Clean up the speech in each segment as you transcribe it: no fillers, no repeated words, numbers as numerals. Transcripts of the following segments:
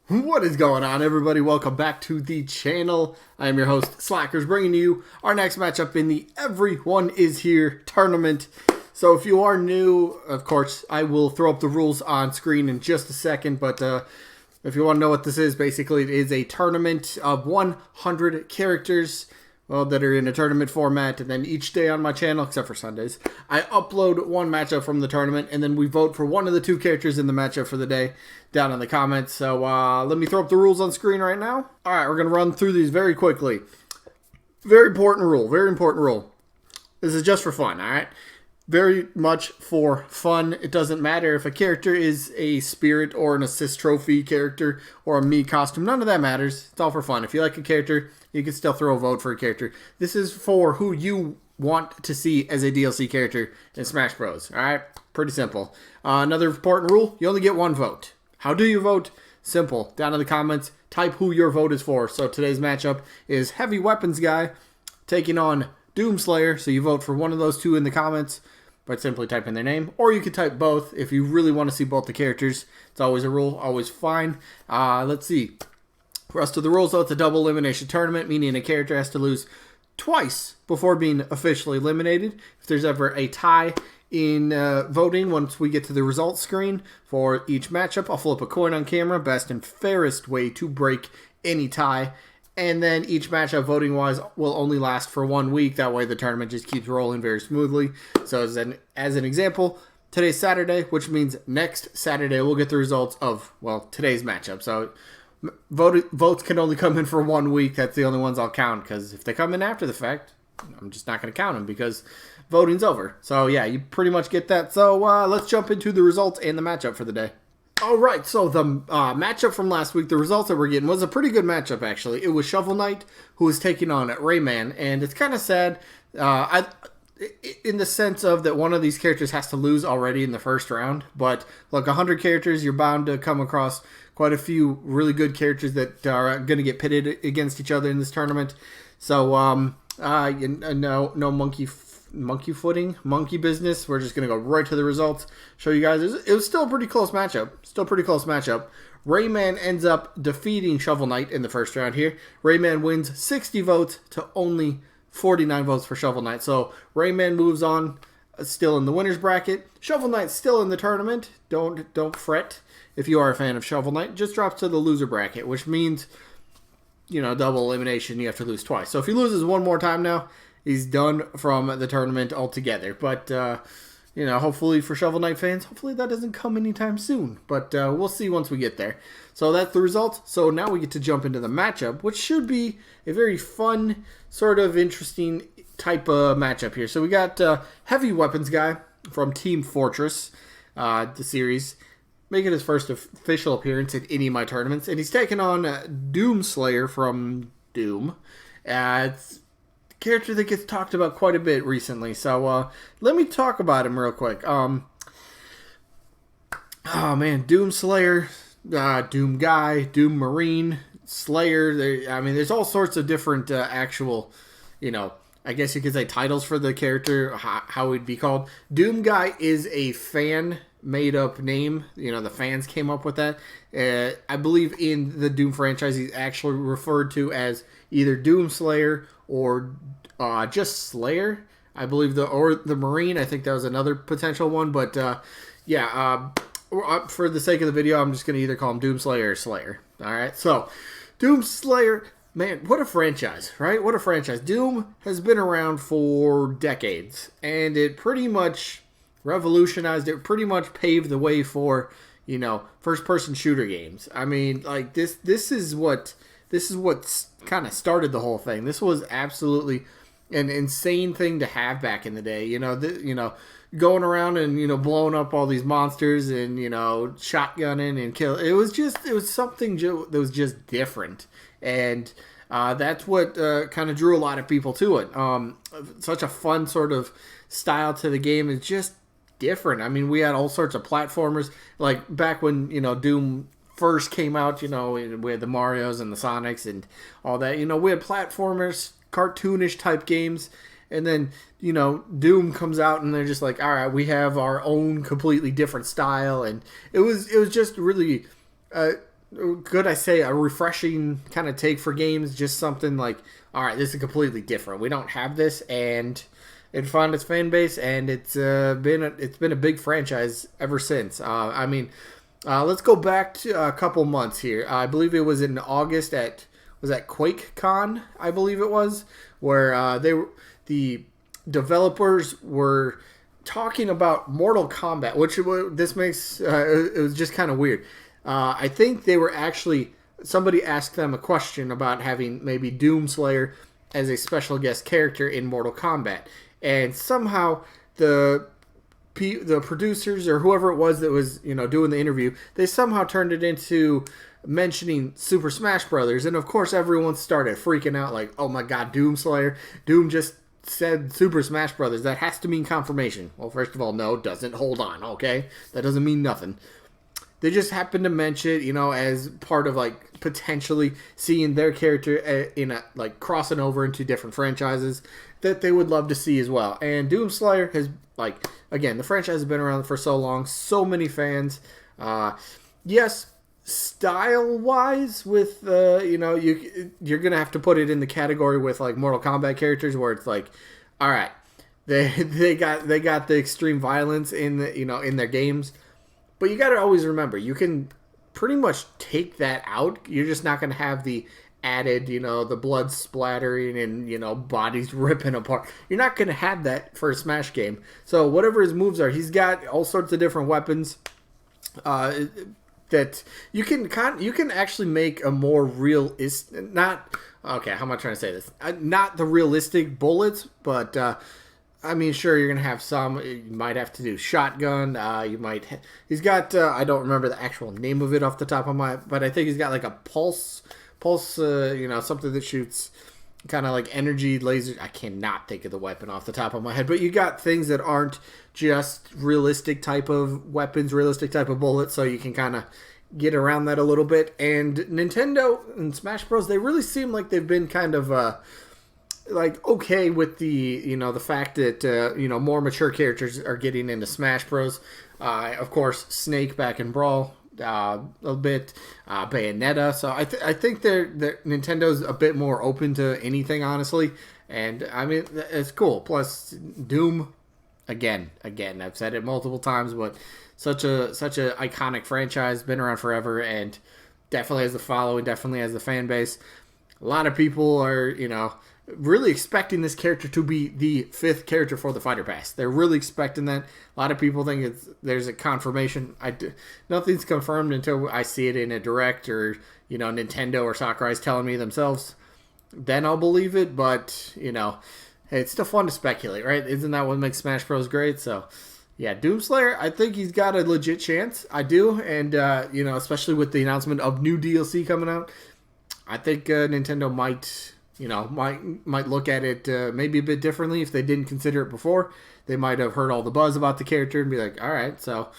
What is going on, everybody? Welcome back to the channel. I am your host, Slackerz, bringing you our next matchup in the Everyone is Here tournament. So if you are new, of course, I will throw up the rules on screen in just a second, but if you want to know what this is, basically it is a tournament of 100 characters that are in a tournament format, and then each day on my channel, except for Sundays, I upload one matchup from the tournament, and then we vote for one of the two characters in the matchup for the day down in the comments. So let me throw up the rules on screen right now. All right, we're going to run through these very quickly. Very important rule, very important rule. This is just for fun, all right? Very much for fun. It doesn't matter if a character is a spirit or an assist trophy character or a me costume. None of that matters. It's all for fun. If you like a character, you can still throw a vote for a character. This is for who you want to see as a DLC character in Smash Bros. All right? Pretty simple. Another important rule, you only get one vote. How do you vote? Simple. Down in the comments, type who your vote is for. So today's matchup is Heavy Weapons Guy taking on Doomslayer. So you vote for one of those two in the comments by simply typing their name. Or you could type both if you really want to see both the characters. It's always a rule, always fine. Let's see. Rest of the rules, though, it's a double elimination tournament, meaning a character has to lose twice before being officially eliminated. If there's ever a tie in voting, once we get to the results screen for each matchup, I'll flip a coin on camera, best and fairest way to break any tie. And then each matchup, voting-wise, will only last for 1 week. That way the tournament just keeps rolling very smoothly. So as an example, today's Saturday, which means next Saturday we'll get the results of, well, today's matchup. So votes can only come in for 1 week. That's the only ones I'll count, because if they come in after the fact, I'm just not going to count them because voting's over. So yeah, you pretty much get that. So let's jump into the results and the matchup for the day. All right, so the matchup from last week, the results that we're getting was a pretty good matchup, actually. It was Shovel Knight, who was taking on Rayman, and it's kind of sad in the sense of that one of these characters has to lose already in the first round. But look, 100 characters, you're bound to come across quite a few really good characters that are going to get pitted against each other in this tournament. So no monkey business. We're just going to go right to the results, show you guys. It was still a pretty close matchup. Rayman ends up defeating Shovel Knight in the first round here. Rayman wins 60 votes to only 49 votes for Shovel Knight. So Rayman moves on, still in the winner's bracket. Shovel Knight's still in the tournament. Don't fret if you are a fan of Shovel Knight. Just drops to the loser bracket, which means, you know, double elimination. You have to lose twice. So if he loses one more time now, he's done from the tournament altogether. But, you know, hopefully for Shovel Knight fans, hopefully that doesn't come anytime soon. But we'll see once we get there. So that's the results. So now we get to jump into the matchup, which should be a very fun, sort of interesting type of matchup here. So we got Heavy Weapons Guy from Team Fortress, the series, making his first official appearance in any of my tournaments. And he's taking on Doomslayer from Doom. It's character that gets talked about quite a bit recently. So let me talk about him real quick. Oh man, Doomslayer, Doom Guy, Doom Marine, Slayer. There's all sorts of different actual, you know, I guess you could say titles for the character, how he'd be called. Doom Guy is a fan made up name. You know, the fans came up with that. I believe in the Doom franchise, he's actually referred to as either Doomslayer or just Slayer. I believe the Marine. I think that was another potential one. But for the sake of the video, I'm just going to either call him Doomslayer or Slayer. All right. So Doomslayer, man, what a franchise, right? What a franchise. Doom has been around for decades, and it pretty much revolutionized it, pretty much paved the way for, you know, first-person shooter games. I mean, like, this is what kind of started the whole thing. This was absolutely an insane thing to have back in the day. You know, going around and, you know, blowing up all these monsters and, you know, shotgunning and kill. It was something that was just different. And that's what kind of drew a lot of people to it. Such a fun sort of style to the game. It's just different. I mean, we had all sorts of platformers. Like, back when, you know, Doom first came out, you know, we had the Marios and the Sonics and all that. You know, we had platformers, cartoonish type games. And then, you know, Doom comes out and they're just like, all right, we have our own completely different style. And it was just really could I say, a refreshing kind of take for games. Just something like, all right, this is completely different. We don't have this, and it found its fan base, and it's been a big franchise ever since. Let's go back to a couple months here. I believe it was in August at QuakeCon, I believe it was, where the developers were talking about Mortal Kombat, which this makes it was just kind of weird. I think they were actually, somebody asked them a question about having maybe Doomslayer as a special guest character in Mortal Kombat, and somehow the producers or whoever it was that was doing the interview, they somehow turned it into mentioning Super Smash Brothers, and of course everyone started freaking out like, oh my god, Doomslayer, Doom just said Super Smash Brothers, that has to mean confirmation. Well, first of all, no, it doesn't. Hold on, okay? That doesn't mean nothing. They just happened to mention it, as part of like potentially seeing their character in a like crossing over into different franchises that they would love to see as well. And Doomslayer has, like, again, the franchise has been around for so long, so many fans. Yes, style-wise, with you're gonna have to put it in the category with like Mortal Kombat characters, where it's like, all right, they got the extreme violence in in their games, but you got to always remember, you can pretty much take that out. You're just not gonna have the added, the blood splattering and bodies ripping apart. You're not gonna have that for a Smash game. So whatever his moves are, he's got all sorts of different weapons. That you can actually make a more realistic, not, okay, how am I trying to say this? Not the realistic bullets, but sure, you're gonna have some. You might have to do shotgun. He's got I don't remember the actual name of it off the top of my, but I think he's got like a pulse, something that shoots kind of like energy lasers. I cannot think of the weapon off the top of my head, but you got things that aren't just realistic type of weapons, realistic type of bullets, so you can kind of get around that a little bit. And Nintendo and Smash Bros, they really seem like they've been kind of like okay with the the fact that more mature characters are getting into Smash Bros. Of course, Snake back in Brawl. A little bit Bayonetta, so I think Nintendo's a bit more open to anything, honestly, and it's cool. Plus Doom, again, I've said it multiple times, but such a iconic franchise, been around forever, and definitely has the following, definitely has the fan base. A lot of people are really expecting this character to be the 5th character for the Fighter Pass. They're really expecting that. A lot of people think there's a confirmation. Nothing's confirmed until I see it in a direct, or Nintendo or Slackerz telling me themselves. Then I'll believe it. But it's still fun to speculate, right? Isn't that what makes Smash Bros. Great? So yeah, Doomslayer, I think he's got a legit chance. I do, and especially with the announcement of new DLC coming out, I think Nintendo might look at it maybe a bit differently. If they didn't consider it before, they might have heard all the buzz about the character and be like, all right, so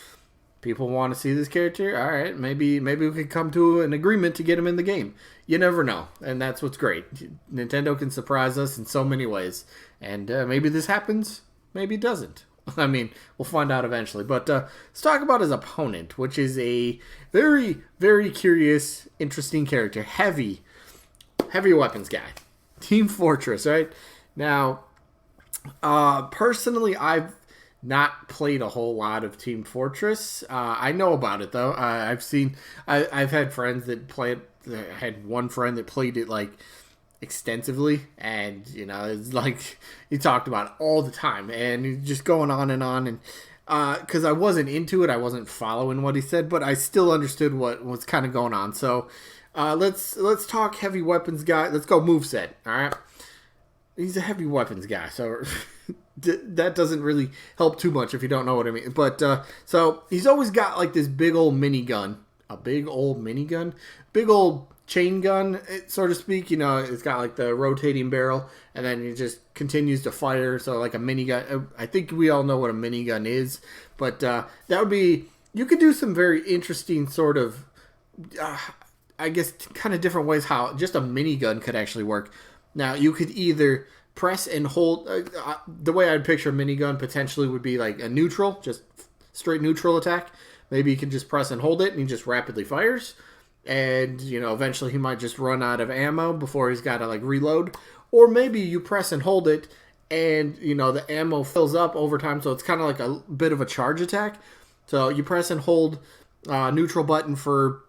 people want to see this character. All right, maybe we could come to an agreement to get him in the game. You never know, and that's what's great. Nintendo can surprise us in so many ways, and maybe this happens, maybe it doesn't. We'll find out eventually. But let's talk about his opponent, which is a very, very curious, interesting character. Heavy weapons guy. Team Fortress, right? Now, personally, I've not played a whole lot of Team Fortress. I know about it, though. I've had friends that played. I had one friend that played it like extensively, and it's like he talked about it all the time, and he's just going on, and because I wasn't into it, I wasn't following what he said, but I still understood what was kind of going on. So let's talk heavy weapons guy. Let's go moveset. All right, he's a heavy weapons guy, so that doesn't really help too much if you don't know what I mean. But so he's always got like this big old minigun, big old chain gun, so to speak. It's got like the rotating barrel, and then it just continues to fire. So like a minigun. I think we all know what a minigun is, but that would be. You could do some very interesting sort of, I guess, kind of different ways how just a minigun could actually work. Now you could either press and hold. The way I'd picture a minigun potentially would be like a neutral, just straight neutral attack. Maybe you can just press and hold it, and he just rapidly fires. and, eventually he might just run out of ammo before he's got to, like, reload. Or maybe you press and hold it, and, the ammo fills up over time, so it's kind of like a bit of a charge attack. So you press and hold neutral button for,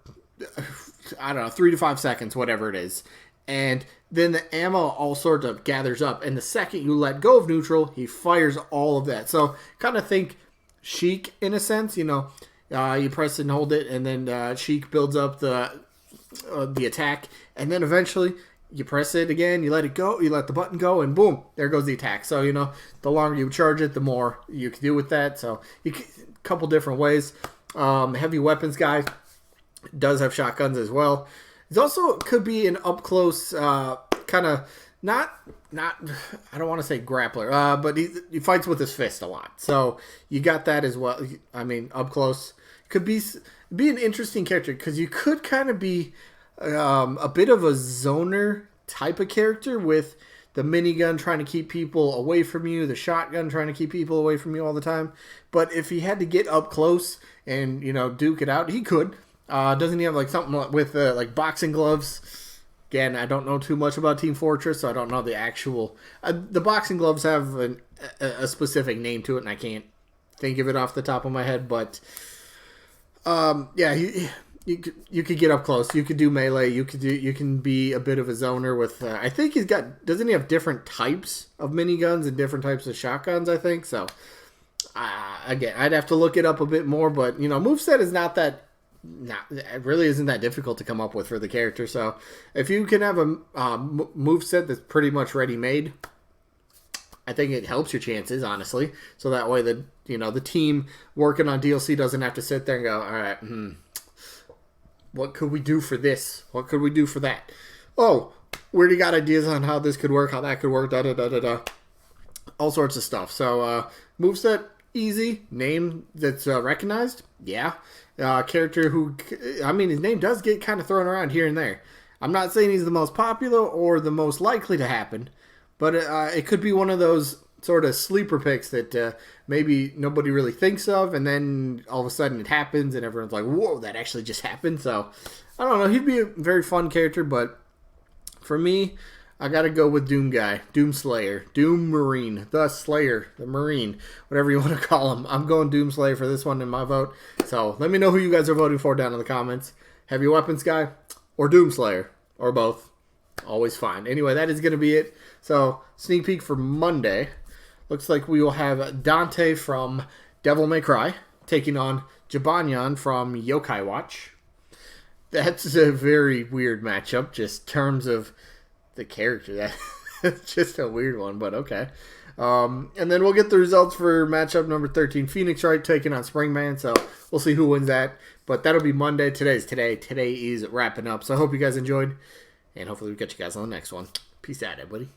I don't know, 3 to 5 seconds, whatever it is. And then the ammo all sort of gathers up. And the second you let go of neutral, he fires all of that. So kind of think Sheik in a sense. You press and hold it, and then Sheik builds up the attack. And then eventually you press it again, you let it go, you let the button go, and boom, there goes the attack. So, the longer you charge it, the more you can do with that. So a couple different ways. Heavy weapons guy does have shotguns as well. It also could be an up-close kind of, not I don't want to say grappler, but he fights with his fist a lot. So you got that as well. I mean, up close. Could be an interesting character because you could kind of be a bit of a zoner type of character with the minigun trying to keep people away from you, the shotgun trying to keep people away from you all the time. But if he had to get up close and, duke it out, he could. Doesn't he have like something with like boxing gloves? Again, I don't know too much about Team Fortress, so I don't know the actual. The boxing gloves have a specific name to it, and I can't think of it off the top of my head. But yeah, you could get up close. You could do melee. You can be a bit of a zoner with. I think he's got. Doesn't he have different types of miniguns and different types of shotguns? I think so. Again, I'd have to look it up a bit more, but moveset is not that. It really isn't that difficult to come up with for the character. So if you can have a moveset that's pretty much ready-made, I think it helps your chances, honestly. So that way the team working on DLC doesn't have to sit there and go, all right, what could we do for this? What could we do for that? Oh, we already got ideas on how this could work, how that could work, da-da-da-da-da. All sorts of stuff. So moveset, easy. Name that's recognized, yeah. Character who, I mean, his name does get kind of thrown around here and there. I'm not saying he's the most popular or the most likely to happen, but it could be one of those sort of sleeper picks that maybe nobody really thinks of, and then all of a sudden it happens, and everyone's like, whoa, that actually just happened. So, I don't know, he'd be a very fun character, but for me, I gotta go with Doom Guy, Doom Slayer, Doom Marine, the Slayer, the Marine, whatever you want to call him. I'm going Doom Slayer for this one in my vote. So let me know who you guys are voting for down in the comments. Heavy Weapons Guy or Doom Slayer, or both. Always fine. Anyway, that is going to be it. So sneak peek for Monday. Looks like we will have Dante from Devil May Cry taking on Jibanyan from Yokai Watch. That's a very weird matchup, just terms of the character. That's just a weird one, but okay. And then we'll get the results for matchup number 13. Phoenix Wright taking on Springman, so we'll see who wins that. But that'll be Monday. Today's today. Today is wrapping up. So I hope you guys enjoyed, and hopefully we'll catch you guys on the next one. Peace out, everybody.